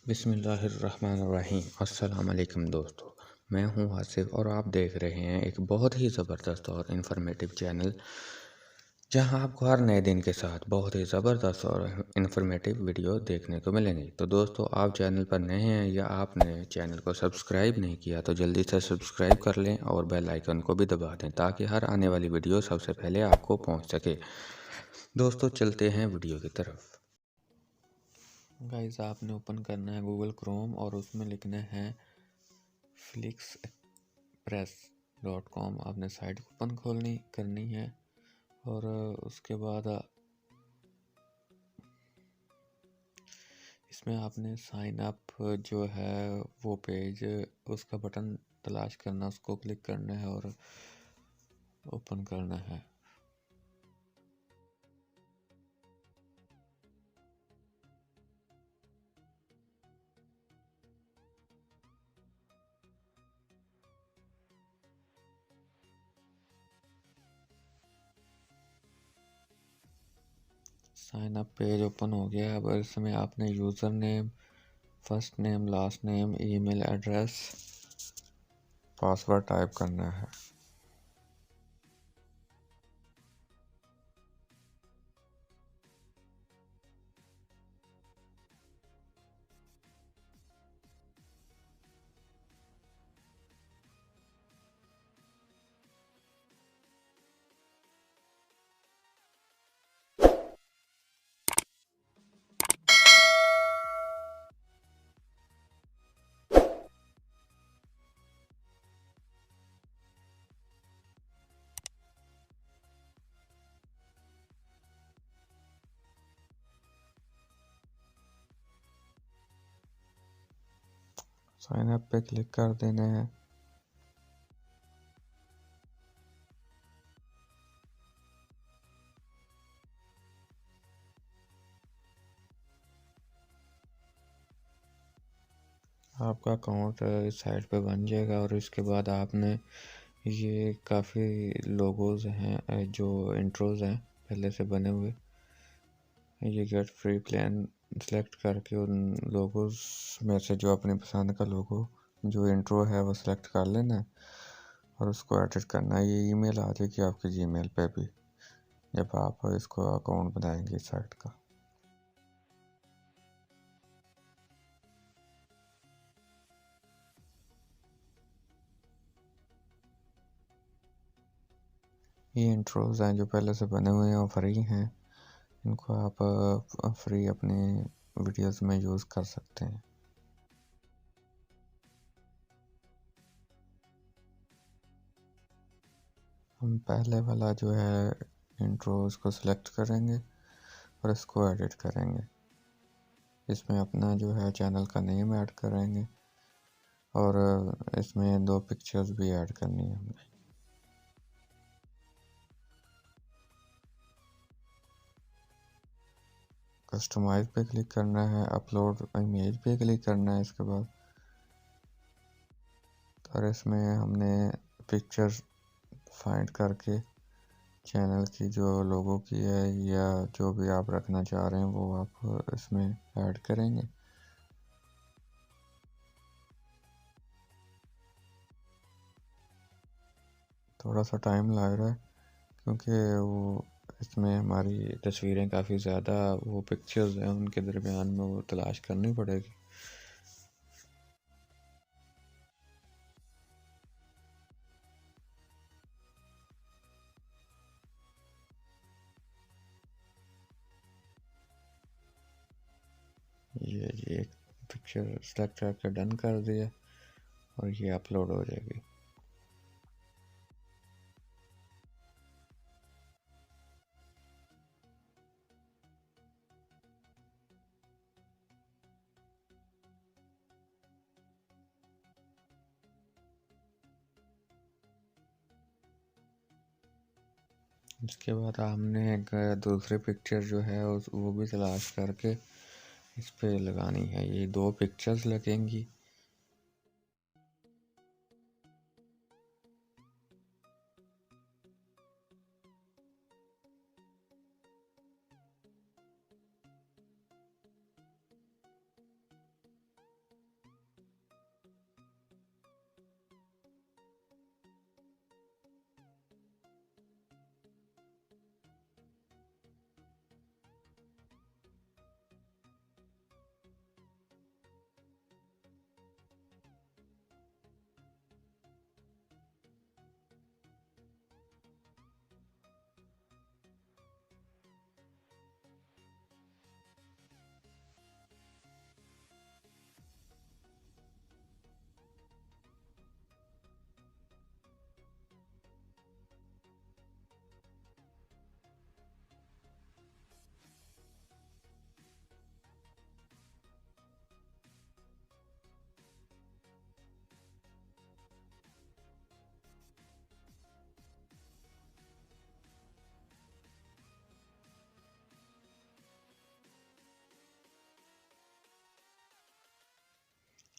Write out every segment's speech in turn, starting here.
बिस्मिल्लाहिर्रहमानिर्रहीम। अस्सलाम वालेकुम दोस्तों, मैं हूं आसिफ और आप देख रहे हैं एक बहुत ही ज़बरदस्त और इन्फॉर्मेटिव चैनल जहां आपको हर नए दिन के साथ बहुत ही ज़बरदस्त और इन्फॉर्मेटिव वीडियो देखने को मिलेंगे। तो दोस्तों, आप चैनल पर नए हैं या आपने चैनल को सब्सक्राइब नहीं किया तो जल्दी से सब्सक्राइब कर लें और बेल आइकन को भी दबा दें ताकि हर आने वाली वीडियो सबसे पहले आपको पहुंच सके। दोस्तों, चलते हैं वीडियो की तरफ। गाइस, आपने ओपन करना है गूगल क्रोम और उसमें लिखना है flixpress.com। आपने साइट ओपन करनी है और उसके बाद इसमें आपने साइन अप जो है वो पेज, उसका बटन तलाश करना, उसको क्लिक करना है और ओपन करना है। साइन अप पेज ओपन हो गया। अब इसमें आपने user name, first name, last name, email address, password type करना है। साइन अप पे क्लिक कर देना है। आपका अकाउंट इस साइट पे बन जाएगा और इसके बाद आपने ये काफ़ी लोगोज हैं जो इंट्रोज हैं पहले से बने हुए, ये गेट फ्री प्लान सेलेक्ट करके उन लोगोज में से जो अपनी पसंद का लोगो जो इंट्रो है वो सिलेक्ट कर लेना है और उसको एडिट करना है। ये ईमेल आ जाएगी आपकी जीमेल पे भी जब आप इसको अकाउंट बनाएंगे इस साइट का। ये इंट्रोज हैं जो पहले से बने हुए हैं और फ्री हैं, इनको आप फ्री अपने वीडियोस में यूज़ कर सकते हैं। हम पहले वाला जो है इंट्रोज को सिलेक्ट करेंगे और इसको एडिट करेंगे। इसमें अपना जो है चैनल का नेम ऐड करेंगे और इसमें 2 पिक्चर्स भी ऐड करनी है हमने। कस्टमाइज पे क्लिक करना है, अपलोड इमेज पे क्लिक करना है इसके बाद, और इसमें हमने पिक्चर फाइंड करके चैनल की जो लोगो की है या जो भी आप रखना चाह रहे हैं वो आप इसमें ऐड करेंगे। थोड़ा सा टाइम लग रहा है क्योंकि वो इसमें हमारी तस्वीरें काफ़ी ज़्यादा वो पिक्चर्स हैं, उनके दरमियान में वो तलाश करनी पड़ेगी। ये एक पिक्चर सेलेक्ट करके डन कर दिया और ये अपलोड हो जाएगी। इसके बाद हमने एक दूसरी पिक्चर जो है वो भी तलाश करके इस पे लगानी है। ये 2 पिक्चर्स लगेंगी।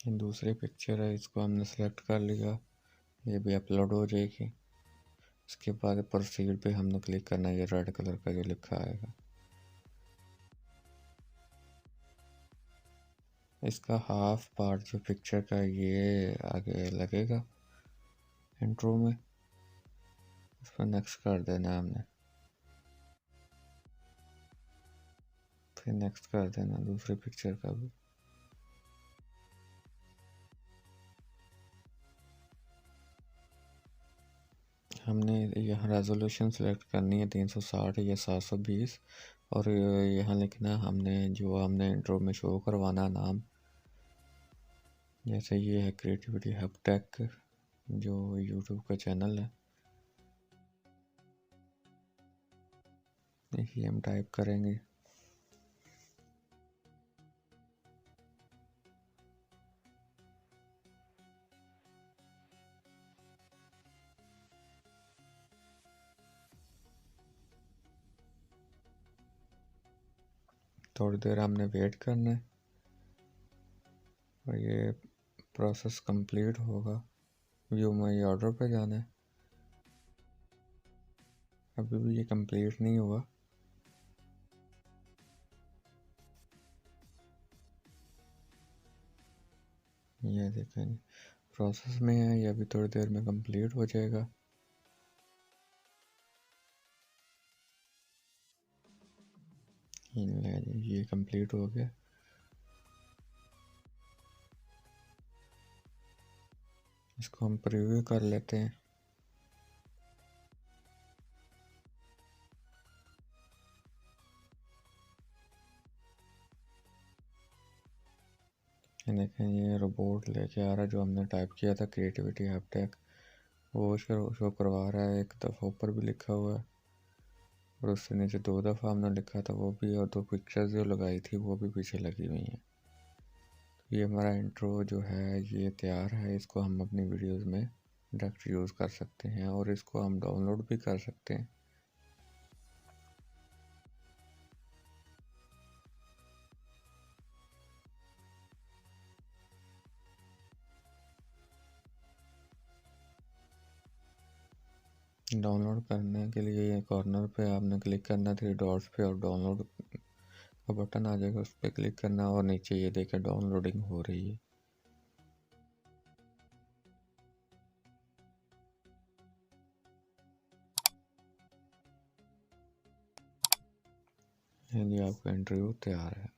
ये दूसरी पिक्चर है, इसको हमने सेलेक्ट कर लिया, ये भी अपलोड हो जाएगी। इसके बाद प्रोसीड पे हमने क्लिक करना है, ये रेड कलर का जो लिखा आएगा। इसका हाफ पार्ट जो पिक्चर का ये आगे लगेगा इंट्रो में, इस पर नेक्स्ट कर देना हमने, फिर नेक्स्ट कर देना दूसरी पिक्चर का भी। हमने यहाँ रेजोल्यूशन सेलेक्ट करनी है 360 या 720, और यहाँ लिखना हमने जो हमने इंट्रो में शो करवाना नाम, जैसे ये है क्रिएटिविटी हब टेक जो यूट्यूब का चैनल है, यही हम टाइप करेंगे। थोड़ी देर हमने वेट करना है और ये प्रोसेस कंप्लीट होगा। व्यू माई ऑर्डर पे जाना है, अभी भी ये कंप्लीट नहीं हुआ। ये देखें प्रोसेस में है, ये अभी थोड़ी देर में कंप्लीट हो जाएगा। ये कंप्लीट हो गया। इसको हम प्रीव्यू कर लेते हैं। ये देखें ये रोबोट लेके आ रहा है जो हमने टाइप किया था क्रिएटिविटी हब टेक, वो शो करवा रहा है। एक दफ़ा ऊपर भी लिखा हुआ है और उससे नीचे 2 दफ़ा हमने लिखा था वो भी, और 2 पिक्चर्स जो लगाई थी वो भी पीछे लगी हुई हैं। ये हमारा इंट्रो जो है ये तैयार है। इसको हम अपनी वीडियोस में डायरेक्ट यूज़ कर सकते हैं और इसको हम डाउनलोड भी कर सकते हैं। डाउनलोड करने के लिए ये कॉर्नर पे आपने क्लिक करना 3 डॉट्स पे और डाउनलोड का बटन आ जाएगा, उस पर क्लिक करना और नीचे ये देखें डाउनलोडिंग हो रही है। ये आपका इंटरव्यू तैयार है।